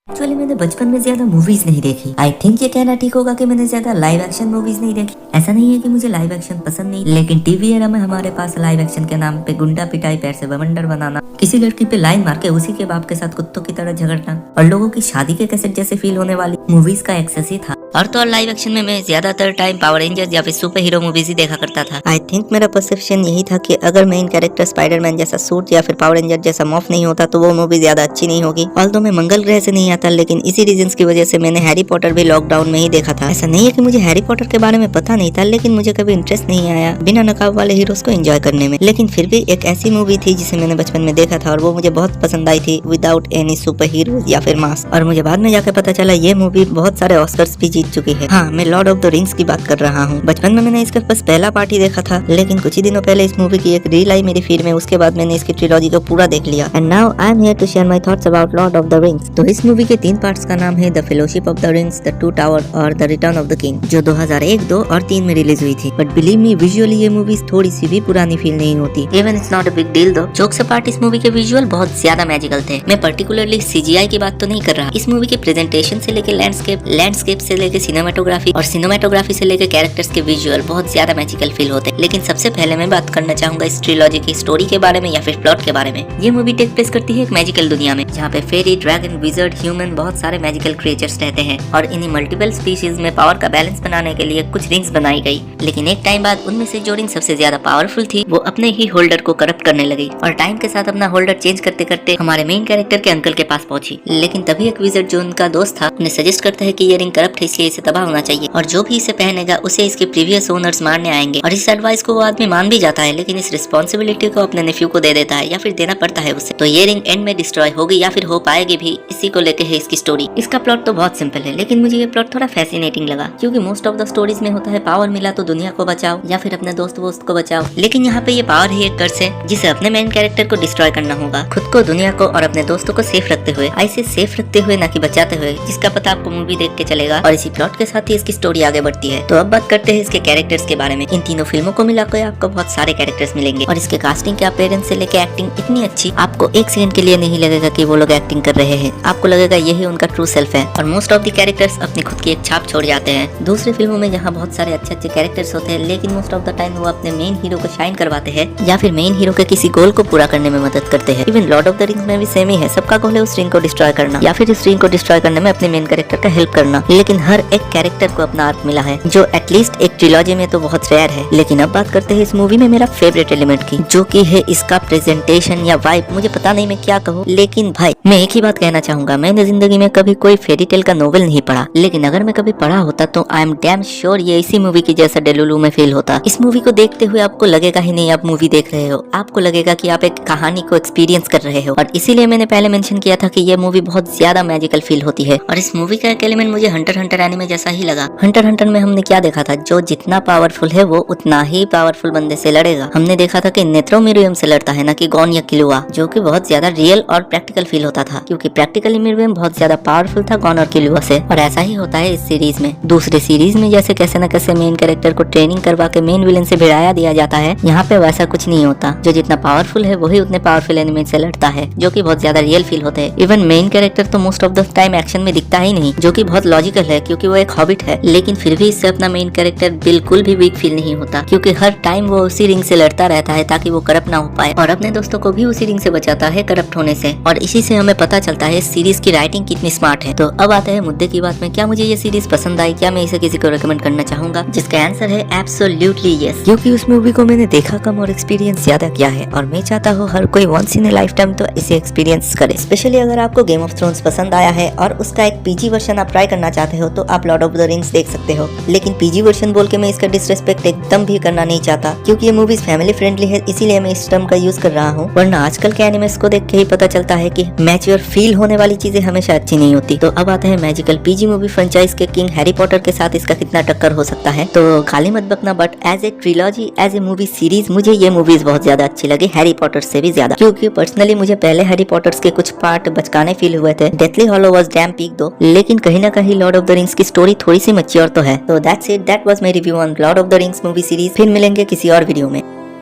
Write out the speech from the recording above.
Actually मैंने बचपन में ज्यादा मूवीज नहीं देखी। आई थिंक ये कहना ठीक होगा कि मैंने ज्यादा लाइव एक्शन मूवीज नहीं देखी। ऐसा नहीं है कि मुझे लाइव एक्शन पसंद नहीं, लेकिन टीवी एरा में हमारे पास लाइव एक्शन के नाम पे गुंडा पिटाई, पैर से बवंडर बनाना, किसी लड़की पे लाइन मार के उसी के बाप के साथ कुत्तों की तरह झगड़ना और लोगों की शादी के कैसेट जैसे फील होने वाली मूवीज का एक्सेस ही था। और तो और लाइव एक्शन में मैं ज्यादातर टाइम पावर रेंजर्स या फिर सुपर हीरो मूवीज ही देखा करता था। आई थिंक मेरा परसेप्शन यही था कि अगर मेन कैरेक्टर स्पाइडरमैन जैसा सूट या फिर पावर रेंजर जैसा मॉफ नहीं होता तो वो मूवी ज्यादा अच्छी नहीं होगी। ऑल्दो मैं मंगल ग्रह से नहीं आता, लेकिन इसी रीजंस की वजह से मैंने हैरी पॉटर भी लॉकडाउन में ही देखा था। ऐसा नहीं है कि मुझे हैरी पॉटर के बारे में पता नहीं था, लेकिन मुझे कभी इंटरेस्ट नहीं आया बिना नकाब वाले हीरोज को एंजॉय करने में। लेकिन फिर भी एक ऐसी मूवी थी जिसे मैंने बचपन में देखा था और वो मुझे बहुत पसंद आई थी, विदाउट एनी सुपर हीरोज या फिर मास्क। और मुझे बाद में जाकर पता चला ये मूवी बहुत सारे ऑस्कर्स भी जीत चुकी है। हाँ, मैं लॉर्ड ऑफ द रिंग्स की बात कर रहा हूँ। बचपन में मैंने इसका बस पहला पार्ट ही देखा था, लेकिन कुछ ही दिनों पहले इस मूवी की एक रील आई मेरी फीड में। उसके बाद मैंने इसकी ट्रिलॉजी को पूरा देख लिया। And now I am here to share my thoughts about Lord of the Rings. तो इस मूवी के 3 पार्ट्स का नाम है the fellowship of the rings, the two tower और the return of the king, जो 2001, 2 और 3 में रिलीज हुई थी। बट बिलीव मी, विजुअली ये मूवीज थोड़ी सी भी पुरानी फील नहीं होती। Even it's not a big deal दो। जोक्स अपार्ट, इस मूवी के विजुअल बहुत ज्यादा मैजिकल थे। मैं पर्टिकुलरली सीजीआई की बात तो नहीं कर रहा। इस मूवी के प्रेजेंटेशन से लेके लैंडस्केप से लेके सिनेमेटोग्राफी और सिनेमेटोग्राफी से लेके कैरेक्टर्स के विजुअल बहुत ज्यादा मैजिकल फील होते। लेकिन सबसे पहले मैं बात करना चाहूंगा इस ट्रिलॉजी की स्टोरी के बारे में या फिर प्लॉट के बारे में। ये मूवी टेक प्लेस करती है एक मैजिकल दुनिया में, जहाँ पे फेरी, ड्रैगन, विजर्ड, ह्यूमन, बहुत सारे मैजिकल क्रिएचर्स रहते हैं और इन्हीं मल्टीपल स्पीशीज में पावर का बैलेंस बनाने के लिए कुछ रिंग्स बनाई गई। लेकिन एक टाइम बाद उनमें से जो रिंग सबसे ज्यादा पावरफुल थी वो अपने ही होल्डर को करप्ट करने लगी और टाइम के साथ अपना होल्डर चेंज करते करते हमारे मेन कैरेक्टर के अंकल के पास पहुंची। लेकिन तभी एक विजर्ड जो उनका दोस्त था उन्हें सजेस्ट करता है कि ये रिंग करप्ट है, इसलिए इसे तबाह होना चाहिए और जो भी इसे पहनेगा उसे इसके प्रीवियस ओनर्स मारने आएंगे। और इस एडवाइस को वो आदमी मान भी जाता है, लेकिन इस रिस्पॉन्सिबिलिटी को अपने नेफ्यू को दे देता है या फिर देना पड़ता है उसे। तो ये रिंग एंड में डिस्ट्रॉय होगी या फिर हो पाएगी भी, इसी को लेके है इसकी स्टोरी। इसका प्लॉट तो बहुत सिंपल है, लेकिन मुझे ये प्लॉट थोड़ा फैसिनेटिंग लगा, क्योंकि मोस्ट ऑफ द स्टोरीज में होता है पावर मिला तो दुनिया को बचाओ या फिर अपने दोस्त को बचाओ। लेकिन यहाँ पे ये पावर है एक कर्स है जिसे अपने मेन कैरेक्टर को डिस्ट्रॉय करना होगा, खुद को, दुनिया को और अपने दोस्तों को सेफ रखते हुए। ऐसे सेफ रखते हुए ना कि बचाते हुए, जिसका पता आपको मूवी देख के चलेगा। और इसी प्लॉट के साथ ही इसकी स्टोरी आगे बढ़ती है। तो अब बात करते हैं इसके कैरेक्टर्स के बारे में। इन तीनों फिल्मों को मिलाकर आपको बहुत सारे कैरेक्टर्स मिलेंगे और इसके कास्टिंग के अपीयरेंस से लेके एक्टिंग इतनी अच्छी, आपको एक सेकंड के लिए नहीं लगेगा कि वो लोग एक्टिंग कर रहे हैं। आपको लगेगा यही उनका ट्रू सेल्फ है। और मोस्ट ऑफ द कैरेक्टर्स अपनी खुद की एक छाप छोड़ जाते हैं। दूसरी फिल्मों में जहाँ बहुत सारे अच्छे अच्छे कैरेक्टर्स होते हैं, लेकिन मोस्ट ऑफ द टाइम वो अपने मेन हीरो को शाइन करवाते हैं या फिर मेन हीरो के किसी गोल को पूरा करने में मदद करते हैं। Even Lord of the rings में भी सेम ही है। सबका गोल है उस रिंग को डिस्ट्रॉय करना या फिर इस रिंग को डिस्ट्रॉय करने में अपने मेन कैरेक्टर का हेल्प करना। लेकिन हर एक कैरेक्टर को अपना आर्क मिला है, जो एटलीस्ट एक ट्रिलॉजी में तो बहुत रेयर है। लेकिन अब बात करते हैं इस मूवी में मेरा फेवरेट एलिमेंट की, जो कि है इसका प्रेजेंटेशन या वाइब। मुझे पता नहीं मैं क्या कहूँ, लेकिन भाई मैं एक ही बात कहना चाहूंगा, मैंने जिंदगी में कभी कोई फेरी टेल का नोवेल नहीं पढ़ा, लेकिन अगर मैं कभी पढ़ा होता तो आई एम डैम श्योर ये इसी मूवी की जैसा डेलुलू में फील होता। इस मूवी को देखते हुए आपको लगेगा ही नहीं आप मूवी देख रहे हो, आपको लगेगा कि आप एक कहानी को एक्सपीरियंस कर रहे हो। और इसीलिए मैंने पहले मेंशन किया था कि ये मूवी बहुत ज्यादा मैजिकल फील होती है। और इस मूवी का एक एलिमेंट मुझे हंटर एनिमे जैसा ही लगा। हंटर में हमने क्या देखा था, जो जितना पावरफुल है वो उतना ही पावरफुल बंदे से लड़ेगा। हमने देखा था कि नेत्रोमिरियम से लड़ता है, ना कि गॉन या किलुआ, जो कि बहुत ज्यादा रियल और प्रैक्टिकल फील होता था, क्योंकि प्रैक्टिकली मिरियम बहुत ज्यादा पावरफुल था गॉन और किलुआ से। और ऐसा ही होता है इस सीरीज में। दूसरे सीरीज में जैसे कैसे न कैसे मेन कैरेक्टर को ट्रेनिंग करवा के मेन विलेन से भिड़ाया दिया जाता है, यहाँ पे वैसा कुछ नहीं होता। जो जितना पावरफुल है वही उतने पावरफुल एनिमी से लड़ता है, जो कि बहुत ज्यादा रियल फील होते हैं। इवन मेन कैरेक्टर तो most of the time action में दिखता ही नहीं, जो कि बहुत लॉजिकल है क्योंकि वो एक हॉबिट है। लेकिन फिर भी इससे अपना मेन कैरेक्टर बिल्कुल भी वीक फील नहीं होता, क्योंकि हर टाइम वो उसी रिंग से लड़ता रहता है ताकि वो करप्ट ना हो पाए और अपने दोस्तों को भी उसी रिंग से बचाता है करप्ट होने से। और इसी से हमें पता चलता है इस सीरीज की राइटिंग कितनी स्मार्ट है। तो अब आते हैं मुद्दे की बात में, क्या मुझे ये सीरीज पसंद आई, क्या मैं इसे किसी को रेकमेंड करना चाहूंगा? जिसका आंसर है एब्सोल्युटली यस, क्योंकि उस मूवी को मैंने देखा कम और एक्सपीरियंस ज्यादा किया है और मैं चाहता हूँ हर कोई once in a lifetime तो इसे एक्सपीरियंस करे। स्पेशली अगर आपको गेम ऑफ थ्रोन्स पसंद आया है और उसका एक पीजी वर्जन आप ट्राई करना चाहते हो तो आप लॉर्ड ऑफ द रिंग्स देख सकते हो। लेकिन पीजी वर्जन बोल के मैं इसका डिसरेस्पेक्ट एकदम भी करना नहीं चाहता, क्योंकि ये मूवीज फैमिली फ्रेंडली है, इसीलिए मैं इस टर्म का यूज कर रहा हूँ। वरना आजकल के एनिमेस को देख के ही पता चलता है कि मैच्योर फील होने वाली चीजें हमेशा अच्छी नहीं होती। तो अब आता है मैजिकल पीजी मूवी फ्रेंचाइज के किंग हैरी पॉटर के साथ इसका कितना टक्कर हो सकता है। तो खाली मत बकना, but as a trilogy, as a movie series मुझे ये मूवीज बहुत ज्यादा अच्छी लगी, हैरी पॉटर से भी ज्यादा। क्योंकि पर्सनली मुझे पहले हैरी पॉटर्स के कुछ पार्ट बचकाने फील हुए थे। Deathly hollow was dam peak दो, लेकिन कहीं ना कहीं लॉर्ड ऑफ द रिंग्स की स्टोरी थोड़ी सी मैच्योर तो है। तो that's it, that was my review on Lord of the rings movie series. फिर मिलेंगे किसी और वीडियो में।